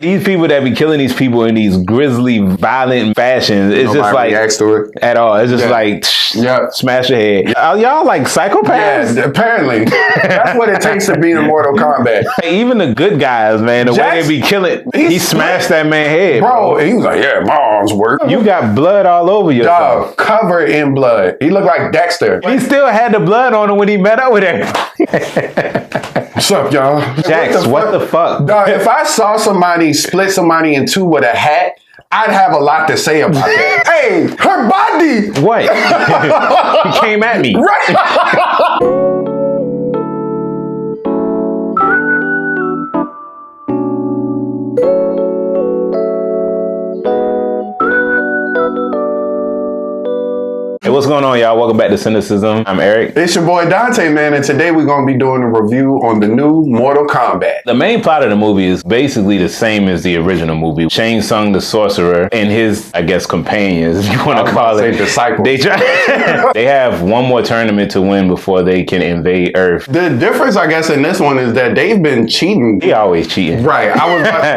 These people that be killing these people in these grisly, violent fashions, it's just like reacts to it at all. It's just like smash your head. Are y'all like psychopaths? Yeah, apparently. That's what it takes to be in Mortal Kombat. Even the good guys, man, the way they be killing, he smashed that man's head. Bro, and he was like, yeah, my arms work. You got blood all over yourself. Dog, covered in blood. He looked like Dexter. He still had the blood on him when he met up with him. What's up, y'all? Jax, what the fuck? Dog, if I saw somebody split somebody in two with a hat, I'd have a lot to say about that. Hey, her body! What? He came at me. Right! Hey, what's going on, y'all? Welcome back to Cinecism. I'm Eric. It's your boy Dante, man, and today we're going to be doing a review on the new Mortal Kombat. The main plot of the movie is basically the same as the original movie. Shang Tsung the Sorcerer and his, I guess, companions, if you want to call it. Disciples. They have one more tournament to win before they can invade Earth. The difference, I guess, in this one is that they've been cheating. He always cheating. Right.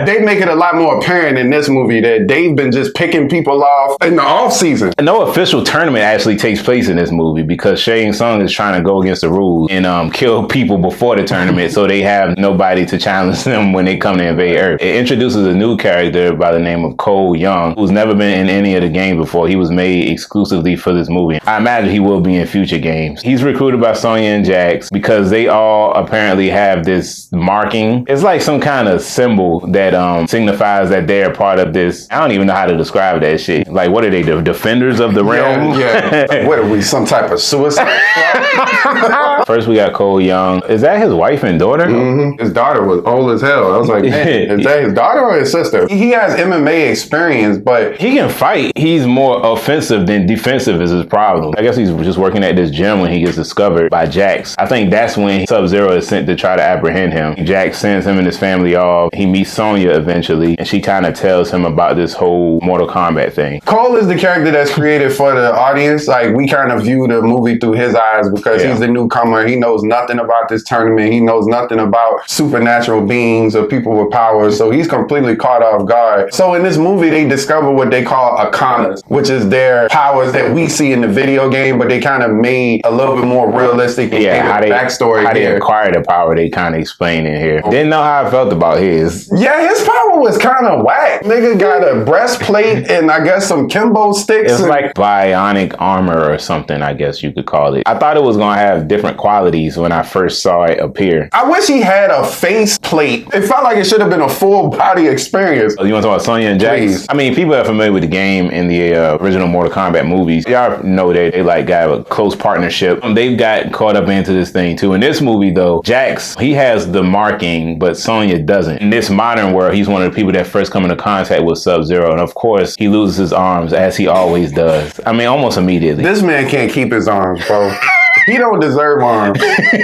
They make it a lot more apparent in this movie that they've been just picking people off in the off season. No official tournament actually takes place in this movie because Shang Tsung is trying to go against the rules and kill people before the tournament, so they have nobody to challenge them when they come to invade Earth. It introduces a new character by the name of Cole Young, who's never been in any of the games before. He was made exclusively for this movie. I imagine he will be in future games. He's recruited by Sonya and Jax because they all apparently have this marking. It's like some kind of symbol that signifies that they're part of this. I don't even know how to describe that shit. Like, what are they, the defenders of the realm? Yeah. What are we, some type of suicide? First, we got Cole Young. Is that his wife and daughter? Mm-hmm. His daughter was old as hell. I was like, man, is that his daughter or his sister? He has MMA experience, but he can fight. He's more offensive than defensive is his problem. I guess he's just working at this gym when he gets discovered by Jax. I think that's when Sub-Zero is sent to try to apprehend him. Jax sends him and his family off. He meets Sonya eventually, and she kind of tells him about this whole Mortal Kombat thing. Cole is the character that's created for the audience. Like, we kind of view the movie through his eyes because he's the newcomer. He knows nothing about this tournament. He knows nothing about supernatural beings or people with powers. So he's completely caught off guard. So in this movie, they discover what they call arcanas, which is their powers that we see in the video game, but they kind of made a little bit more realistic. And how they acquire the power, they kind of explain in here. Didn't know how I felt about his. Yeah, his power was kind of whack. Nigga got a breastplate and I guess some Kimbo sticks. It's like bionic armor or something, I guess you could call it. I thought it was going to have different qualities when I first saw it appear. I wish he had a face plate. It felt like it should have been a full body experience. You want to talk about Sonya and Jax? Please. I mean, people are familiar with the game in the original Mortal Kombat movies. Y'all know that they like got a close partnership. They've got caught up into this thing too. In this movie though, Jax, he has the marking, but Sonya doesn't. In this modern world, he's one of the people that first come into contact with Sub-Zero. And of course, he loses his arms as he always does. I mean, almost immediately. This man can't keep his arms, bro. He don't deserve arms.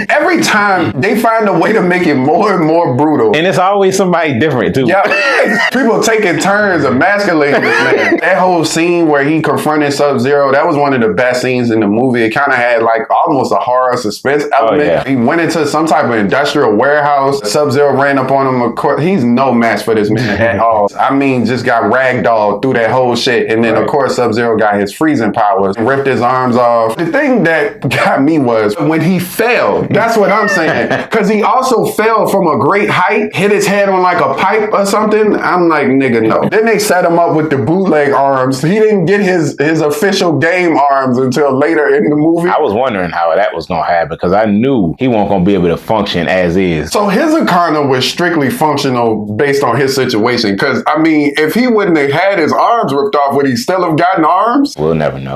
Every time they find a way to make it more and more brutal. And it's always somebody different too. Yeah, people taking turns emasculating this man. That whole scene where he confronted Sub-Zero, that was one of the best scenes in the movie. It kind of had like almost a horror suspense element. Oh, yeah. He went into some type of industrial warehouse. Sub-Zero ran up on him. Of course, he's no match for this man at all. I mean, just got ragdolled through that whole shit. And then of course, Sub-Zero got his freezing powers, ripped his arms off. The thing that got me was when he fell. That's what I'm saying. Because he also fell from a great height, hit his head on like a pipe or something. I'm like, nigga, no. Then they set him up with the bootleg arms. He didn't get his official game arms until later in the movie. I was wondering how that was going to happen because I knew he wasn't going to be able to function as is. So his arcana was strictly functional based on his situation. Because, I mean, if he wouldn't have had his arms ripped off, would he still have gotten arms? We'll never know.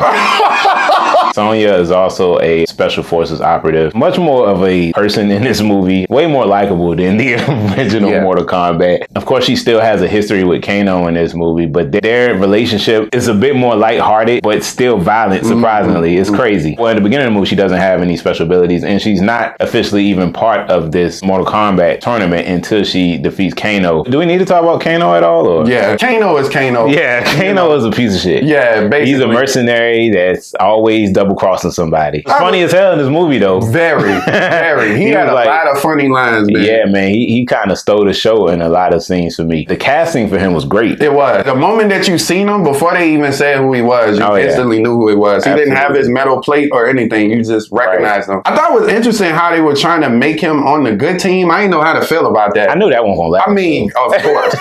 Sonya is also a special forces operative. Much more of a person in this movie. Way more likable than the original Mortal Kombat. Of course, she still has a history with Kano in this movie, but their relationship is a bit more lighthearted, but still violent, surprisingly. It's crazy. Well, at the beginning of the movie, she doesn't have any special abilities, and she's not officially even part of this Mortal Kombat tournament until she defeats Kano. Do we need to talk about Kano at all? Or? Yeah, Kano is Kano. Yeah, Kano is a piece of shit. Yeah, basically. He's a mercenary that's always double-crossing somebody. It's funny as as hell in this movie, though. Very, very. He had a lot of funny lines, man. Yeah, man. He kind of stole the show in a lot of scenes for me. The casting for him was great. It was. The moment that you seen him, before they even said who he was, you instantly knew who he was. He didn't have his metal plate or anything. You just recognized him. I thought it was interesting how they were trying to make him on the good team. I didn't know how to feel about that. I knew that one won't last. I mean, of course.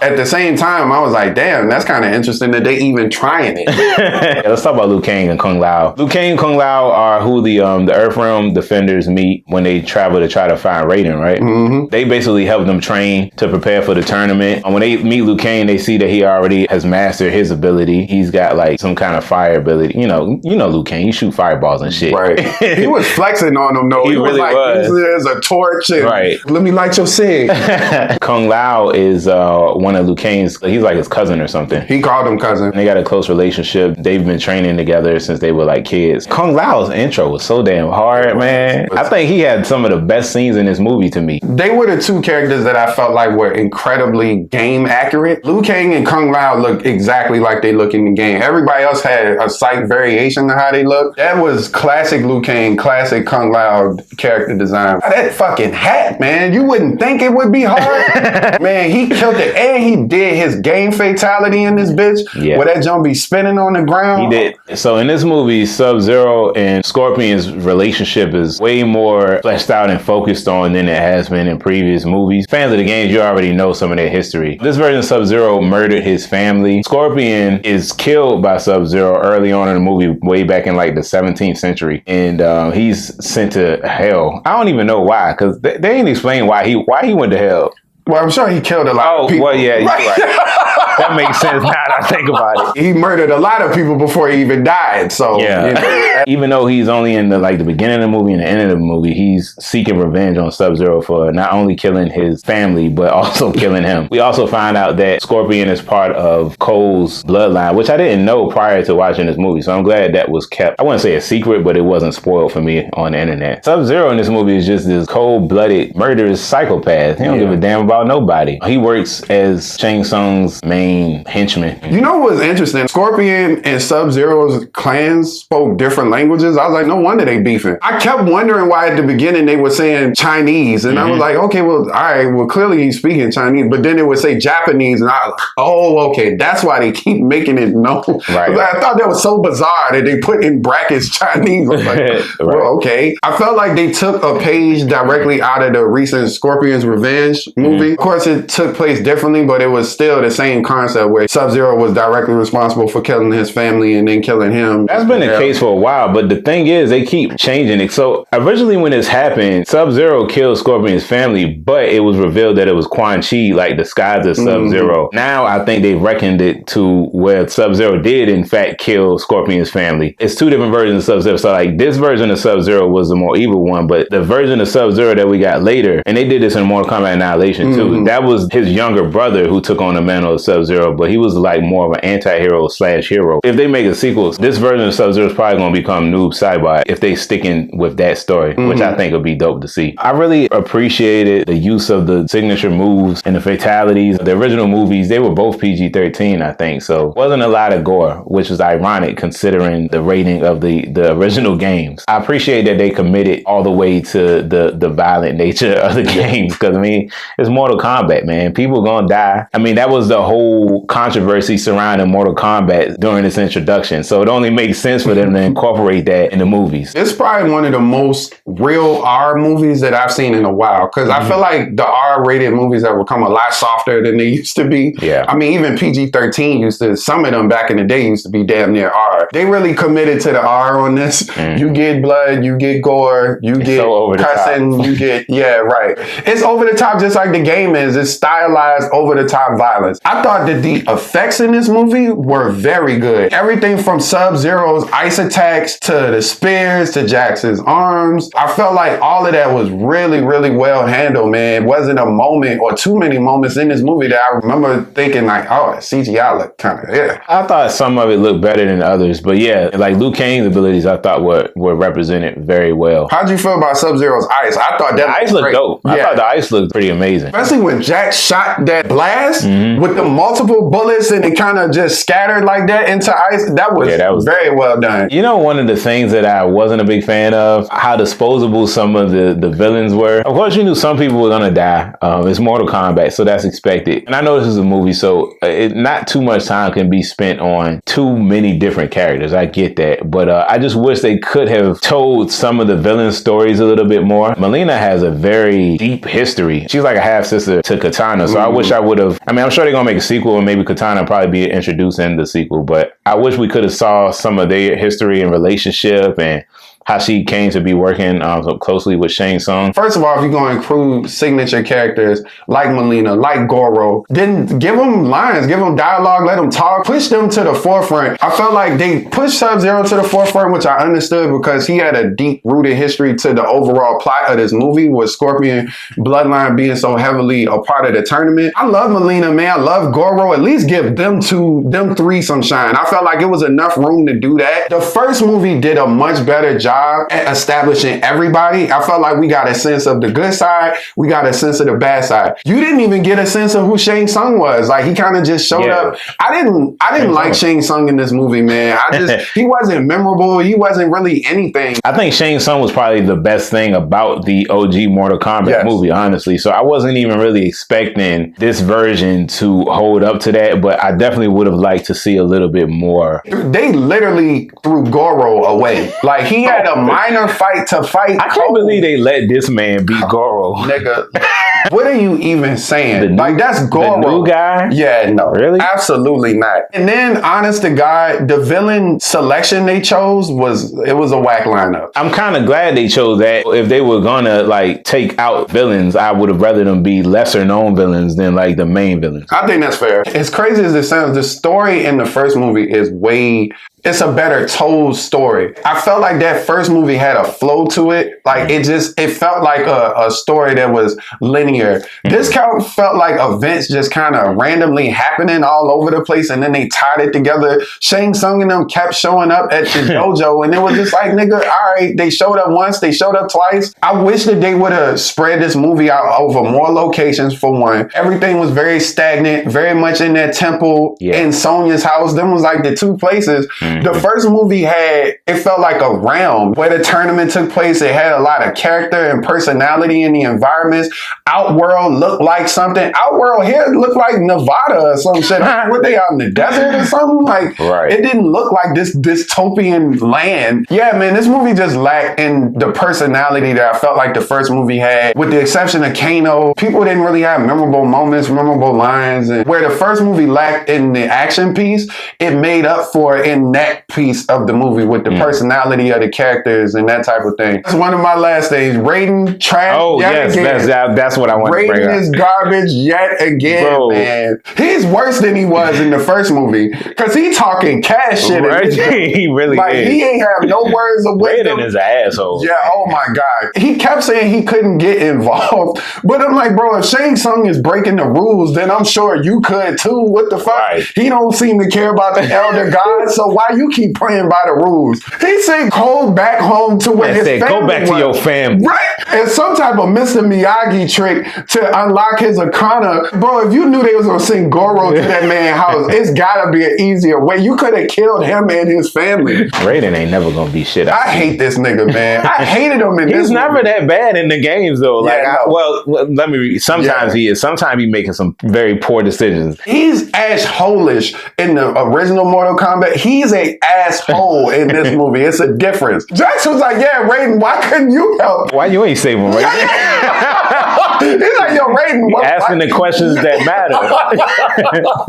At the same time, I was like, damn, that's kind of interesting that they even trying it. Yeah, let's talk about Liu Kang and Kung Lao. Liu Kang and Kung Lao are who the Earthrealm defenders meet when they travel to try to find Raiden, right? Mm-hmm. They basically help them train to prepare for the tournament. When they meet Liu Kang, they see that he already has mastered his ability. He's got like some kind of fire ability. You know Liu Kang, he shoot fireballs and shit. Right. He was flexing on them though. He really was. There's a torch and let me light your cig. Kung Lao is one of Liu Kang's, he's like his cousin or something. He called him cousin. They got a close relationship. They've been training together since they were like kids. Kung Lao's intro was so damn hard, man. I think he had some of the best scenes in this movie to me. They were the two characters that I felt like were incredibly game accurate. Liu Kang and Kung Lao look exactly like they look in the game. Everybody else had a slight variation to how they look. That was classic Liu Kang, classic Kung Lao character design. That fucking hat, man. You wouldn't think it would be hard. Man, he killed it. And he did his game fatality in this bitch. Yeah. Where that jump be spinning on the ground. He did. So in this movie, Sub-Zero and Scorpion's relationship is way more fleshed out and focused on than it has been in previous movies. Fans of the games, you already know some of their history. This version of Sub-Zero murdered his family. Scorpion is killed by Sub-Zero early on in the movie, way back in like the 17th century. And he's sent to hell. I don't even know why, because they didn't explain why he went to hell. Well, I'm sure he killed a lot of people. Well, yeah, you're right. That makes sense now that I think about it. He murdered a lot of people before he even died. So yeah, even though he's only in the beginning of the movie and the end of the movie, he's seeking revenge on Sub-Zero for not only killing his family but also killing him. We also find out that Scorpion is part of Cole's bloodline, which I didn't know prior to watching this movie. So I'm glad that was kept. I wouldn't say a secret, but it wasn't spoiled for me on the internet. Sub-Zero in this movie is just this cold-blooded, murderous psychopath. He don't give a damn about nobody. He works as Shang Tsung's main henchman. You know what's interesting? Scorpion and Sub-Zero's clans spoke different languages. I was like, no wonder they beefing. I kept wondering why at the beginning they were saying Chinese. And I was like, okay, well, all right, well, clearly he's speaking Chinese. But then it would say Japanese. And I was like, oh, okay, that's why they keep making it known. Right. I thought that was so bizarre that they put in brackets Chinese. I was like, well, okay. I felt like they took a page directly out of the recent Scorpion's Revenge movie. Of course, it took place differently, but it was still the same concept where Sub-Zero was directly responsible for killing his family and then killing him. That's been the case for a while, but the thing is, they keep changing it. So originally when this happened, Sub-Zero killed Scorpion's family, but it was revealed that it was Quan Chi, like disguised as Sub-Zero. Now I think they've reckoned it to where Sub-Zero did in fact kill Scorpion's family. It's two different versions of Sub-Zero. So like this version of Sub-Zero was the more evil one, but the version of Sub-Zero that we got later, and they did this in Mortal Kombat Annihilation too, that was his younger brother who took on the mantle of Sub-Zero, but he was like more of an anti-hero / hero. If they make a sequel, this version of Sub-Zero is probably going to become Noob Saibot if they sticking with that story, which I think would be dope to see. I really appreciated the use of the signature moves and the fatalities. The original movies, they were both PG-13, I think, so wasn't a lot of gore, which is ironic considering the rating of the original games. I appreciate that they committed all the way to the violent nature of the games, because I mean, it's Mortal Kombat, man. People gonna die. I mean, that was the whole controversy surrounding Mortal Kombat during its introduction, so it only makes sense for them to incorporate that in the movies. It's probably one of the most real R movies that I've seen in a while, because I feel like the R-rated movies have become a lot softer than they used to be. Yeah. I mean, even PG-13 used to, some of them back in the day used to be damn near R. They really committed to the R on this. You get blood, you get gore, you get so cussing, you get, it's over the top just like the game is. It's stylized over the top violence. I thought that the effects in this movie were very good. Everything from Sub-Zero's ice attacks to the spears to Jax's arms. I felt like all of that was really, really well handled, man. It wasn't a moment or too many moments in this movie that I remember thinking like, oh, CGI looked kind of, I thought some of it looked better than others, but yeah, like Liu Kang's abilities I thought were represented very well. How'd you feel about Sub-Zero's ice? I thought that the ice looked dope. I thought the ice looked pretty amazing. especially when Jack shot that blast with the multiple bullets and it kind of just scattered like that into ice. That was very well done. You know, one of the things that I wasn't a big fan of, how disposable some of the villains were. Of course, you knew some people were gonna die. It's Mortal Kombat, so that's expected. And I know this is a movie, so not too much time can be spent on too many different characters. I get that, but I just wish they could have told some of the villain stories a little bit more. Melina has a very deep history. She's like a half sister to Katana, so I wish I would have. I mean, I'm sure they're gonna make a sequel, and maybe Katana will probably be introduced in the sequel. But I wish we could have saw some of their history and relationship and how she came to be working so closely with Shang Tsung. First of all, if you're going to include signature characters like Melina, like Goro, then give them lines, give them dialogue, let them talk, push them to the forefront. I felt like they pushed Sub-Zero to the forefront, which I understood because he had a deep-rooted history to the overall plot of this movie, with Scorpion Bloodline being so heavily a part of the tournament. I love Melina, man. I love Goro. At least give them three some shine. I felt like it was enough room to do that. The first movie did a much better job at establishing everybody. I felt like we got a sense of the good side, we got a sense of the bad side. You didn't even get a sense of who Shang Tsung was. Like, he kind of just showed up. I didn't like Shang Tsung in this movie, man. He wasn't memorable. He wasn't really anything. I think Shang Tsung was probably the best thing about the OG Mortal Kombat movie, honestly. So I wasn't even really expecting this version to hold up to that, but I definitely would have liked to see a little bit more. They literally threw Goro away. Like, he had a minor fight to fight. I can't believe they let this man beat Goro. Nigga, what are you even saying? Like, that's Goro. The new guy? Yeah, no. Really? Absolutely not. And then, honest to God, the villain selection they chose was a whack lineup. I'm kind of glad they chose that. If they were gonna, like, take out villains, I would have rather them be lesser known villains than, like, the main villains. I think that's fair. As crazy as it sounds, the story in the first movie is it's a better told story. I felt like that first movie had a flow to it. Like, it felt like a story that was linear. This felt like events just kind of randomly happening all over the place, and then they tied it together. Shang Tsung and them kept showing up at the dojo, and it was just like, nigga, all right, they showed up once, they showed up twice. I wish that they would have spread this movie out over more locations, for one. Everything was very stagnant, very much in that temple, in Sonya's house. Them was like the two places. The first movie it felt like a realm where the tournament took place. It had a lot of character and personality in the environments. Outworld looked like something. Outworld here looked like Nevada or some shit. Were they out in the desert or something? Like, it didn't look like this dystopian land. Yeah, man, this movie just lacked in the personality that I felt like the first movie had. With the exception of Kano, people didn't really have memorable moments, memorable lines. And where the first movie lacked in the action piece, it made up for in that piece of the movie with the personality of the characters and that type of thing. That's one of my last things. Raiden trash. Oh, yes, that's what I want to bring up. Raiden is garbage yet again, bro. Man. He's worse than he was in the first movie because he talking cash shit. Right? He really is. He ain't have no words of wisdom. Raiden is an asshole. Yeah, oh my God. He kept saying he couldn't get involved, but I'm like, bro, if Shang Tsung is breaking the rules, then I'm sure you could too. What the fuck? Right. He don't seem to care about the elder gods, so why you keep playing by the rules? He said, go back home to where his family go back to your family. Right? And some type of Mr. Miyagi trick to unlock his Arcana. Bro, if you knew they was going to send Goro to that man's house, it's got to be an easier way. You could have killed him and his family. Raiden ain't never going to be shit. I hate this nigga, man. I hated him in this He's never movie. that bad in the games, though. Like, let me read. Sometimes he is. Sometimes he making some very poor decisions. He's asshole-ish in the original Mortal Kombat. He's a asshole in this movie. It's a difference. Jax was like, yeah, Raiden, why couldn't you help? Why you ain't save him, right? He's like, yo, Raiden. Asking the questions that matter.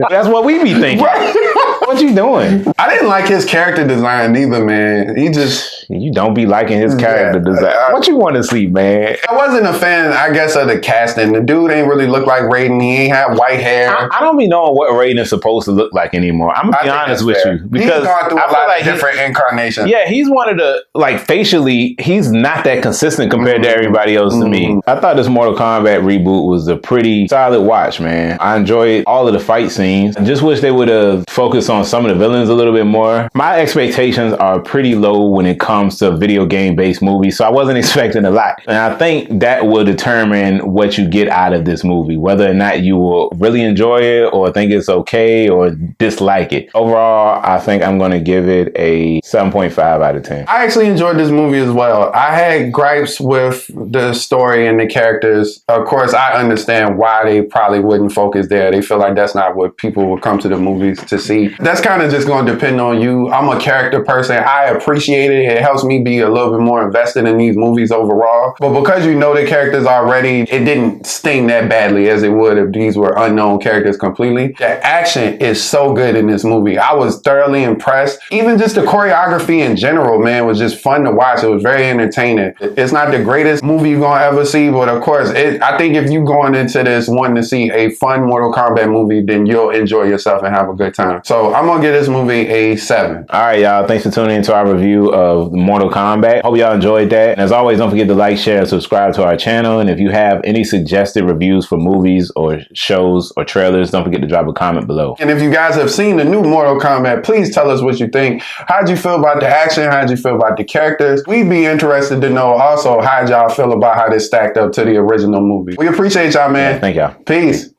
That's what we be thinking. Right? What you doing? I didn't like his character design either, man. You don't be liking his character design. What you want to see, man? I wasn't a fan, I guess, of the casting. The dude ain't really look like Raiden. He ain't have white hair. I don't be knowing what Raiden is supposed to look like anymore. I'm gonna be honest with you, because he's gone through a lot of different incarnations. Yeah, he's one of the, like, facially, he's not that consistent compared to everybody else to me. I thought this Mortal Kombat Kombat reboot was a pretty solid watch, man. I enjoyed all of the fight scenes. I just wish they would have focused on some of the villains a little bit more. My expectations are pretty low when it comes to video game based movies, so I wasn't expecting a lot. And I think that will determine what you get out of this movie, whether or not you will really enjoy it or think it's okay or dislike it. Overall, I think I'm going to give it a 7.5 out of 10. I actually enjoyed this movie as well. I had gripes with the story and the characters. Of course, I understand why they probably wouldn't focus there. They feel like that's not what people will come to the movies to see. That's kind of just going to depend on you. I'm a character person. I appreciate it. It helps me be a little bit more invested in these movies overall. But because you know the characters already, it didn't sting that badly as it would if these were unknown characters completely. The action is so good in this movie. I was thoroughly impressed. Even just the choreography in general, man, was just fun to watch. It was very entertaining. It's not the greatest movie you're going to ever see, but of course, I think if you're going into this wanting to see a fun Mortal Kombat movie, then you'll enjoy yourself and have a good time. So I'm going to give this movie a 7. All right, y'all. Thanks for tuning into our review of Mortal Kombat. Hope y'all enjoyed that. And as always, don't forget to like, share, and subscribe to our channel. And if you have any suggested reviews for movies or shows or trailers, don't forget to drop a comment below. And if you guys have seen the new Mortal Kombat, please tell us what you think. How'd you feel about the action? How'd you feel about the characters? We'd be interested to know also how'd y'all feel about how this stacked up to the original movie. We appreciate y'all, man. Yeah, thank y'all. Peace.